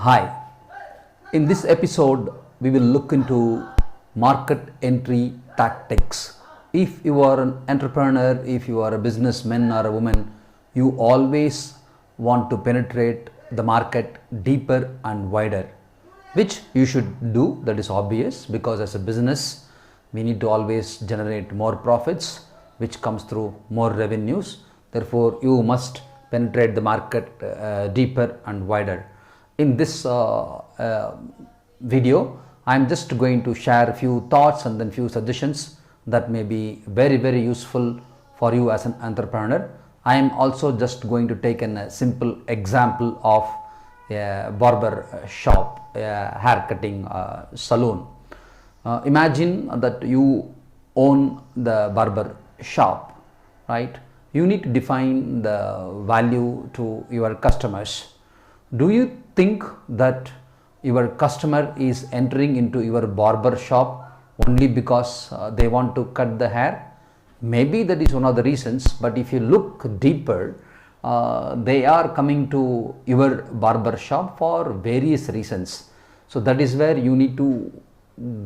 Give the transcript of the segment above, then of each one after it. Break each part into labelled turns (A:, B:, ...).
A: Hi, in this episode, we will look into market entry tactics. If you are an entrepreneur, if you are a businessman or a woman, you always want to penetrate the market deeper and wider, which you should do. That is obvious because as a business, we need to always generate more profits, which comes through more revenues. Therefore, you must penetrate the market deeper and wider. In this video, I am just going to share a few thoughts and then few suggestions that may be very useful for you as an entrepreneur. I am also just going to take a simple example of a barber shop, a hair cutting salon. Imagine that you own the barber shop, right? You need to define the value to your customers. Do you think that your customer is entering into your barber shop only because they want to cut the hair? Maybe that is one of the reasons, but if you look deeper, they are coming to your barber shop for various reasons. So that is where you need to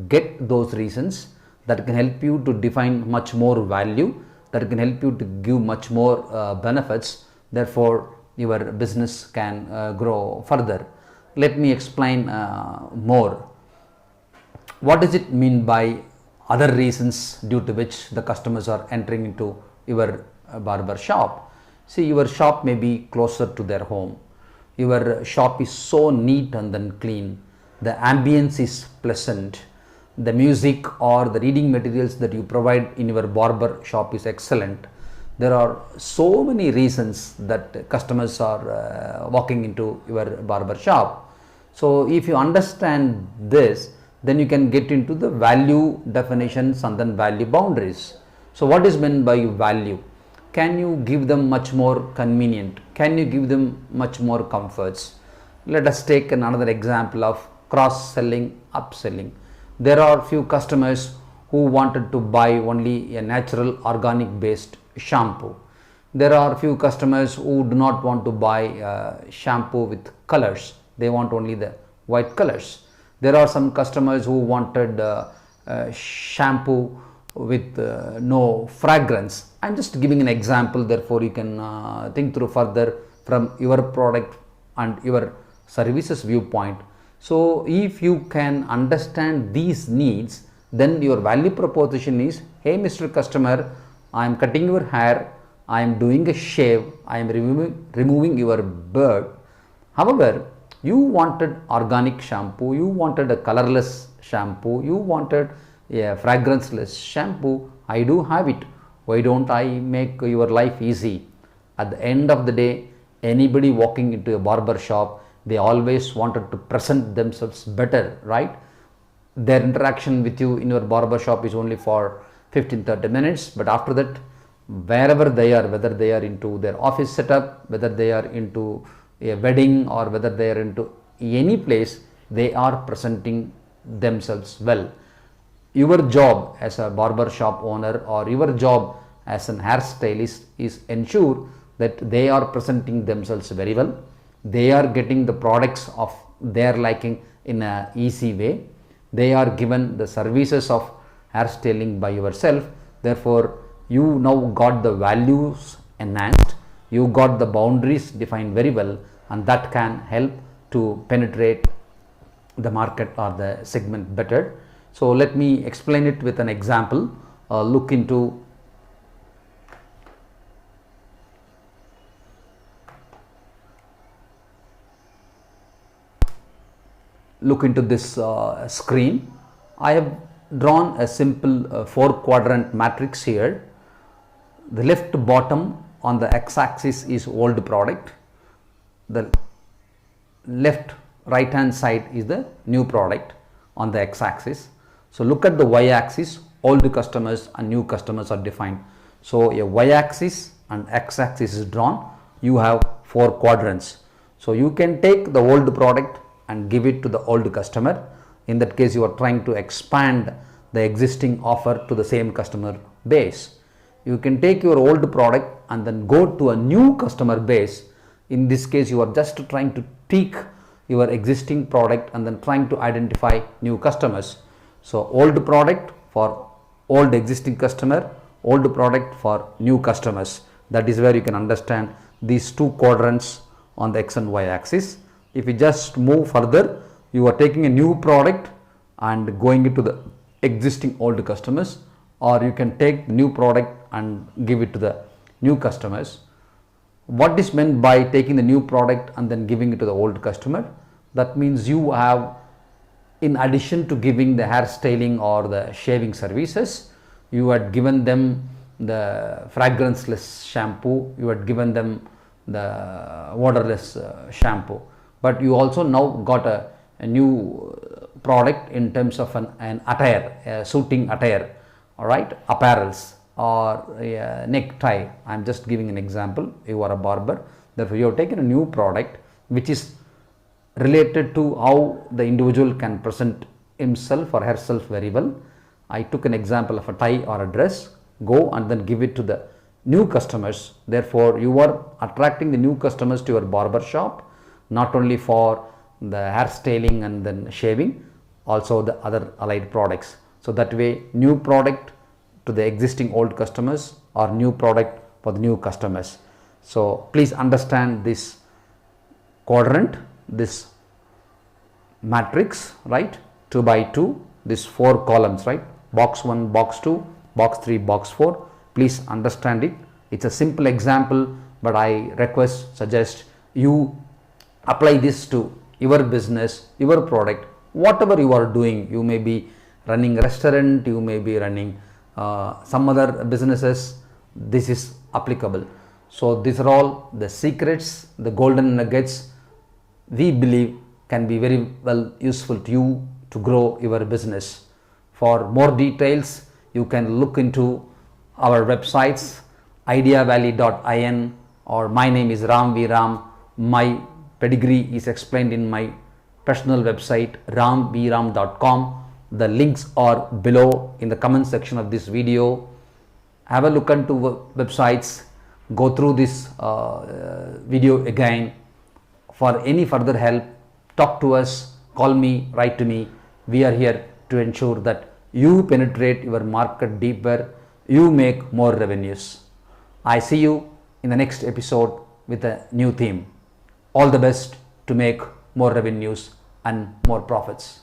A: get those reasons that can help you to define much more value, that can help you to give much more benefits. Therefore, your business can grow further. Let me explain more. What does it mean by other reasons due to which the customers are entering into your barber shop? See, your shop may be closer to their home. Your shop is so neat and then clean. The ambience is pleasant. The music or the reading materials that you provide in your barber shop is excellent. There are so many reasons that customers are walking into your barber shop. So if you understand this, then you can get into the value definitions and then value boundaries. So what is meant by value? Can you give them much more convenient? Can you give them much more comforts? Let us take another example of cross-selling, upselling. There are few customers who wanted to buy only a natural organic based shampoo. There are few customers who do not want to buy shampoo with colors. They want only the white colors. There are some customers who wanted shampoo with no fragrance. I am just giving an example, therefore you can think through further from your product and your services viewpoint. So if you can understand these needs, then your value proposition is, hey Mr. Customer, I am cutting your hair, I am doing a shave, I am removing your beard. However, you wanted organic shampoo, you wanted a colorless shampoo, you wanted a fragranceless shampoo. I do have it. Why don't I make your life easy? At the end of the day, anybody walking into a barber shop, they always wanted to present themselves better, right? Their interaction with you in your barber shop is only for 15-30 minutes, but after that, wherever they are, whether they are into their office setup, whether they are into a wedding or whether they are into any place, they are presenting themselves well. Your job as a barber shop owner or your job as an hairstylist is ensure that they are presenting themselves very well. They are getting the products of their liking in an easy way. They are given the services of hairstyling by yourself. Therefore, you now got the values enhanced. You got the boundaries defined very well, and that can help to penetrate the market or the segment better. So let me explain it with an example. Look into this screen. I have drawn a simple 4-quadrant matrix here. The left bottom on the x-axis is old product. The left right hand side is the new product on the x-axis. So look at the y-axis, old customers and new customers are defined. So a y-axis and x-axis is drawn. You have 4 quadrants. So you can take the old product and give it to the old customer. In that case, you are trying to expand the existing offer to the same customer base. You can take your old product and then go to a new customer base. In this case, you are just trying to tweak your existing product and then trying to identify new customers. So old product for old existing customer, old product for new customers. That is where you can understand these two quadrants on the X and Y axis. If you just move further, you are taking a new product and going into the existing old customers, or you can take the new product and give it to the new customers. What is meant by taking the new product and then giving it to the old customer? That means you have, in addition to giving the hairstyling or the shaving services, you had given them the fragranceless shampoo, you had given them the odorless shampoo, but you also now got a new product in terms of an attire, a suiting attire, all right, apparels or a necktie. I am just giving an example. You are a barber, therefore you have taken a new product which is related to how the individual can present himself or herself very well. I took an example of a tie or a dress. Go and then give it to the new customers. Therefore you are attracting the new customers to your barber shop, not only for the hairstyling and then shaving, also the other allied products. So that way, new product to the existing old customers or new product for the new customers. So please understand this quadrant, this matrix, right? 2 by 2, this 4 columns, right? Box 1, box 2, box 3, box 4. Please understand it. It's a simple example, but I suggest you apply this to your business, your product, whatever you are doing. You may be running a restaurant, you may be running some other businesses. This is applicable. So these are all the secrets, the golden nuggets we believe can be very well useful to you to grow your business. For more details, you can look into our websites ideavalley.in, or my name is Ram V. Ram. My pedigree is explained in my personal website ramvram.com. The links are below in the comment section of this video. Have a look into websites, go through this video again. For any further help, talk to us, call me, write to me. We are here to ensure that you penetrate your market deeper, you make more revenues. I see you in the next episode with a new theme. All the best to make more revenues and more profits.